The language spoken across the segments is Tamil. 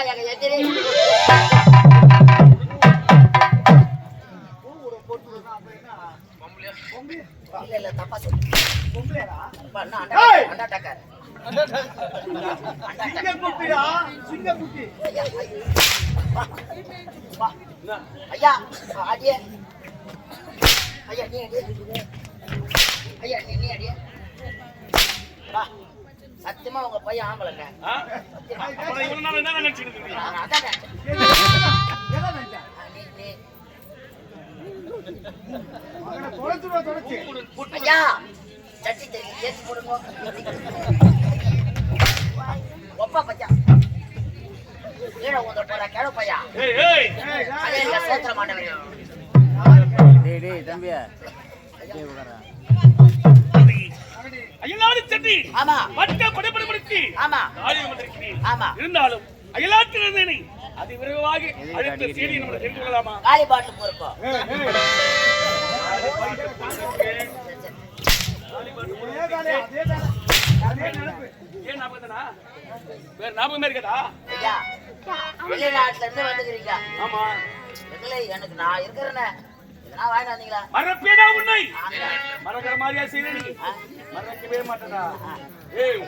எங்க எதிரே இல்ல இல்ல தப்பா சொல்லு. ஐயா அடியே ஐயா நீ அடியே ஐயா நீ அடியே சத்தியமா உங்க பையன் ஆம்பளைங்க. ஐயா சட்டி தெரியும் ஏற்றி போடுங்க ஒப்பா பச்சா கீழே ஊந்த போற கிழ பையா சோத்திர மாட்டேன் தம்பியா அயலாடு செட்டி ஆமா பட்ட படபடபடுத்தி ஆமா காரியம் வந்திருக்கிறேன். ஆமா இருந்தாலும் அயலாட்டில் இருந்தேனே அது விரைவாக அடுத்த செய்தி நம்ம தெரிந்து கொள்ளலாமா? காலி பாட்டு போறப்போ ஏன் ஞாபகம்தானா? வேற ஞாபகமே இருக்கதா? ஐயா வெளிநாட்டுல இருந்து வந்துக்கிறீங்க. ஆமா இல்லை எனக்கு நான் இருக்கிறேன்னு இதெல்லாம் வாங்கிட்டு வந்தீங்களா? மறப்பேடா உன்னை மறக்கிற மாதிரியா செய்ய நீ மறக்கவே மாட்டேனா? ஏய்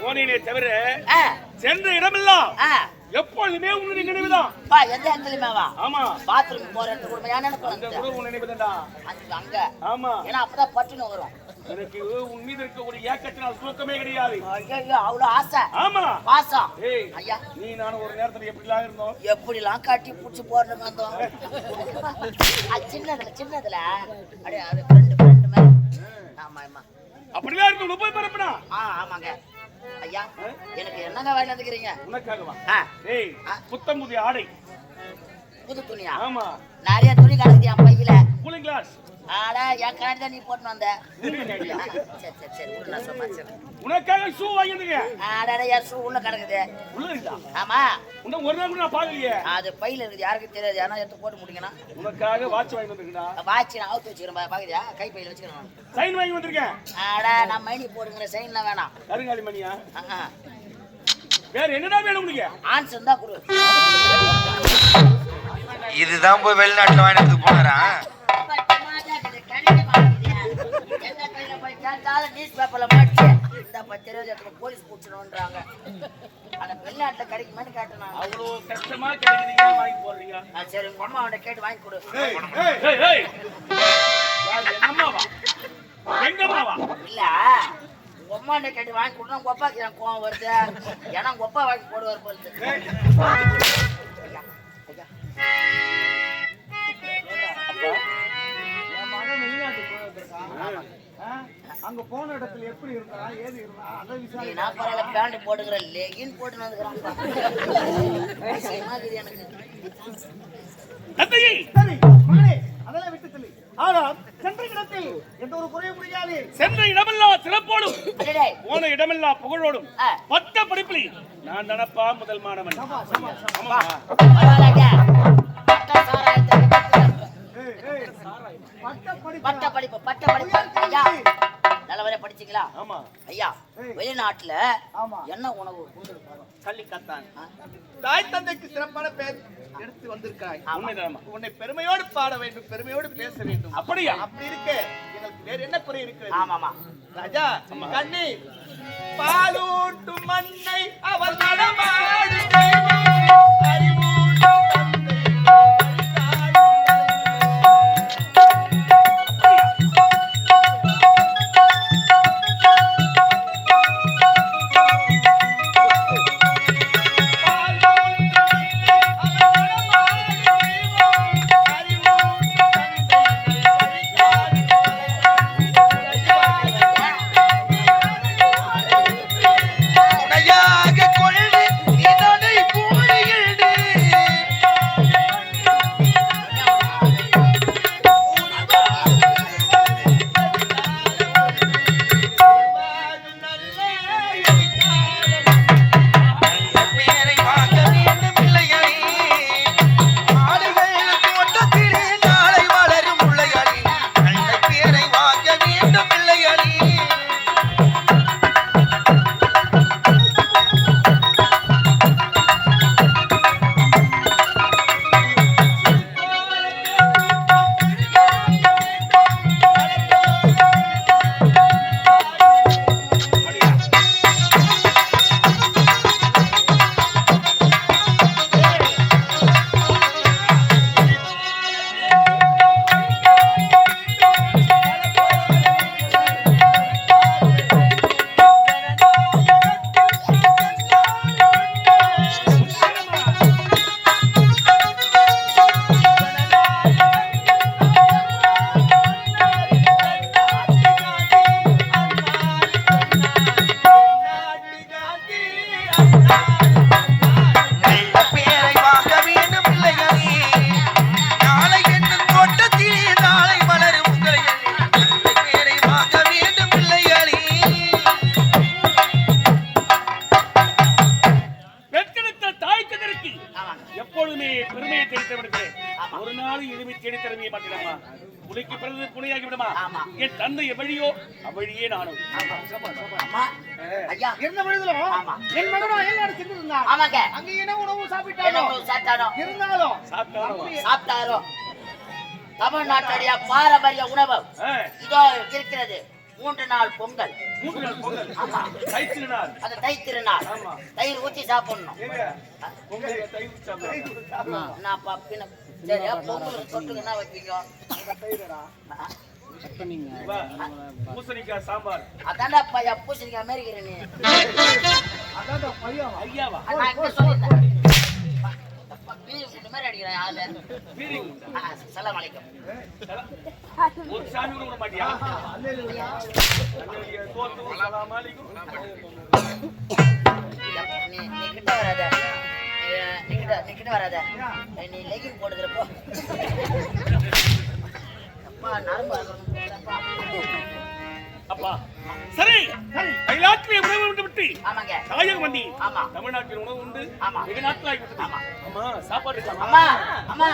ஓனினை தவிர சென்ற இடமெல்லாம் எப்பொழுதுமே உன்னுடைய நினைவுதான். எந்த இடத்துலயுமேவா? ஆமா பாத்ரூம் போற இடத்துல கூட யான நினைவுதான்டா அங்க. ஆமா ஏன்னா அப்பதான் பட்டுன்னு வரும். எனக்கு உன் மீது இருக்கக்கூடிய ஏக்கத்தினால் தூக்கமே கிடையாது. ஐயோ அவ்வளவு ஆசை. ஆமா பாசம். ஏய் ஐயா நீ நானும் ஒரு நேரத்துல எப்படிலாம் இருந்தோம்? எப்படிலாம் காட்டி புடிச்சு போறதுக்கு வந்தோம். சின்னதுல அப்படியே அது ஃப்ரெண்ட் மேல. ஆமா ஆமா அப்படிலாம் இருக்கும். 30 பரப்புனா ஆமாங்க. ஐயா எனக்கு என்னங்க வாங்கி வந்துக்கிறீங்க? உனக்காகவா? ஏய் புத்தம் புதிய ஆடை புது துணியா? ஆமா நிறைய துணி கிடக்குது என் பையில. கூலிங் கிளாஸ் ஆடா என் கண்ணாடி தான் நீ போட்டு வந்த. சரி நான் சொல்றேன். உனக்காக ஷூ வாங்கிடுங்க. ஆடா என் ஷூ உள்ள கிடக்குது. உள்ள இருக்கா? ஆமா உன்ன ஒரு நாள் கூட நான் பாக்கலையே. அது பையில இருக்குது யாருக்கும் தெரியாது. ஆனா எடுத்து போட்டு முடிக்கணும். உனக்காக வாட்ச் வாங்கி வந்திருக்கடா. வாட்ச் நான் அவுத்து வச்சிருக்கேன் பாக்குறியா? கை பையில வச்சிருக்கேன். சைன் வாங்கி வந்திருக்கேன். ஆடா நான் மைனி போடுங்கற சைன்லாம் வேணாம். கருங்காலி மணியா? வேற என்னடா வேணும் உங்களுக்கு? ஆன்சர் தான் கொடு. இதுதான் போய் வெளிநாட்டுல வாங்கிட்டு போனாரா? நியூஸ் பேப்பர்ல மாட்டி இந்த 10 ரூபாய் போலீஸ் புடிச்சணும்ன்றாங்க. ஆனா வெளிநாட்டுல கிடைக்குமான்னு கேட்டேன். அவ்வளவு கஷ்டமா கிடைக்குதுங்க வாங்கி போடுறீங்க. சரி உங்க அம்மா அவனை கேட்டு வாங்கி கொடு. என்னம்மாவா? எங்கம்மாவா? இல்ல உங்க அம்மா கேட்டு வாங்கி கொடுத்தா உங்க அப்பாக்கு என் கோவம் வருது. ஏன்னா உங்க அப்பா வாங்கி போடுவார் போறது. அங்க போன இடத்துல எப்படி இருந்தா ஏது இருந்தா அதை விசாரி. நான் பரவாயில்ல பேண்ட் போட்டுக்கிற லெகின் போட்டு வந்துக்கிறான். சரி மகனே அதெல்லாம் விட்டு தள்ளி. ஆனால் சென்ற இடத்தில் எந்த ஒரு குறையும் முடியாது. சென்ற இடமெல்லாம் சிறப்போடும் போன இடமெல்லாம் புகழோடும் பட்ட படிப்பில் நான் தானப்பா முதல் மாணவன். பட்ட படிப்பு ஐயா நல்லவரே படிச்சீங்களா? ஆமா ஐயா வெளிநாட்டுல என்ன உணவு கள்ளிக்கத்தான் தாய் தந்தைக்கு சிறப்பான பேர் எடுத்து வந்திருக்காய். உன்னை பெருமையோடு பாட வேண்டும், பெருமையோடு பேச வேண்டும். அப்படியா? அப்படி இருக்க எங்களுக்கு வேற என்ன குறை இருக்கிறது? ஆமாமா ராஜா கண்ணி பாலூட்டும் மண்ணை அவர் நடமாடு கொண்டு எப்பொழுதுமே பெருமையை தேடி விடுகிறேன். ஒரு நாள் எதுவுமே தேடி தரவே மாட்டேனம்மா. புலிக்கு பிறகு புலியாகி விடுமா? என் தந்தை எவ்வழியோ அவ்வழியே நானும். ஐயா இருந்த பொழுதும் என் மகனோ எல்லா சென்று இருந்தான். ஆமாங்க. அங்க என்ன உணவு சாப்பிட்டாரோ இருந்தாலும் சாப்பிட்டாரோ தமிழ்நாட்டுடைய பாரம்பரிய உணவு இதோ இருக்கிறது. 3 நாள் பொங்கல். 3 நாள் பொங்கல். ஆமா. தை திருநாள். அது தை திருநாள். தயிர் ஊத்தி சாப்பிடணும். பொங்கல் தை ஊத்தி சாப்பிடணும். நான் பாப்பின சரி பொங்கல் தொட்டுக்கு என்ன வைப்பீங்க? பூசணிக்காய் சாம்பார். அதான்டா பையா பூசணிக்காய் மாதிரி இருக்கிற நீ. அதான் பையா ஐயாவா? நான் என்ன சொல்லிட்டேன்? பீரி குண்டு மாதிரி அடிக்கிறேன் ஆளு. பீரி குண்டா? சலாம் அலைக்கும். ஒரு சாமி கூட விட மாட்டியா? தோத்து சலாம் அலைக்கும். நீ கிட்ட வராத. நீ கிட்ட வராத. நீ லெகின் போடுறப்போ அப்பா நரம்பு அப்பா சரி கைலாட்டிலே உணவு உண்டு விட்டு ஆமாங்க தாயகம் வந்தி. ஆமா. தமிழ்நாட்டில் உணவு உண்டு. ஆமா. வெகு நாட்கள் ஆகிவிட்டது. ஆமா. அம்மா சாப்பாடு இருக்காமா? அம்மா அம்மா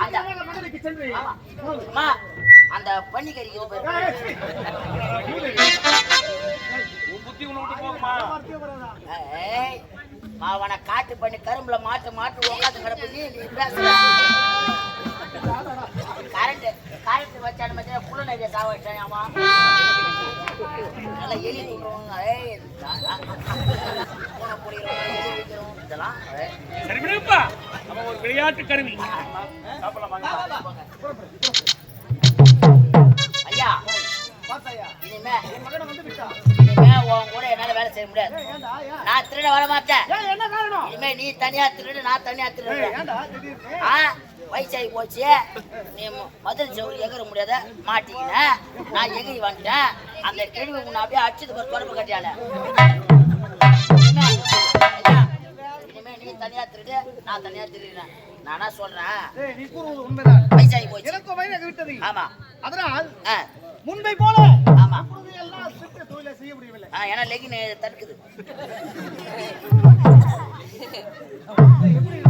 அந்த மகனுக்கு சென்று அம்மா அந்த பன்னிக்கறிக்கு உன் புத்தி உணவு விட்டு போகுமா? ஏய் அவனை காட்டு பண்ணி கரும்புல மாட்டு உட்காந்து கிடப்பு நீ பேசுற கரண்ட் வச்சான மாதிரி புள்ள நிறைய சாவடிச்சான் ஆமா நல்லா எலி தூக்குறவங்க பூனை பிடிக்கிறவங்க எலி வைக்கிறோம் இதெல்லாம் சரி விடுப்பா. நம்ம ஒரு விளையாட்டு கருவி சாப்பிடலாம். ஐயா பாத்தாயா இனிமே என் மகனை வந்து விட்டா உன் கூட என்னால வேலை செய்ய முடியாது. நான் திருட வர மாட்டேன். என்ன காரணம்? இனிமே நீ தனியா திருடு நான் தனியா திருடு. ஏன்டா திடீர்னு வயசாகி போச்சு. நீ மதுரை சவுரி எகர முடியாத மாட்டீங்க. நான் எகிரி வந்துட்டேன். அந்த கேள்வி உன்னை அப்படியே அடிச்சது ஒரு தொடர்பு கட்டியால. இனிமே நீ தனியா திருடு நான் தனியா திருடுறேன். நானா சொல்றேன் நீ கூறுவது உண்மைதான். வயசாகி போச்சு. எனக்கு வயதாக விட்டது. ஆமா அதனால் ஆ முன்பை போல ஆமா எல்லாம் சிறிய தொழிலை செய்ய முடியவில்லை. ஏன்னா லெகின் தடுக்குது.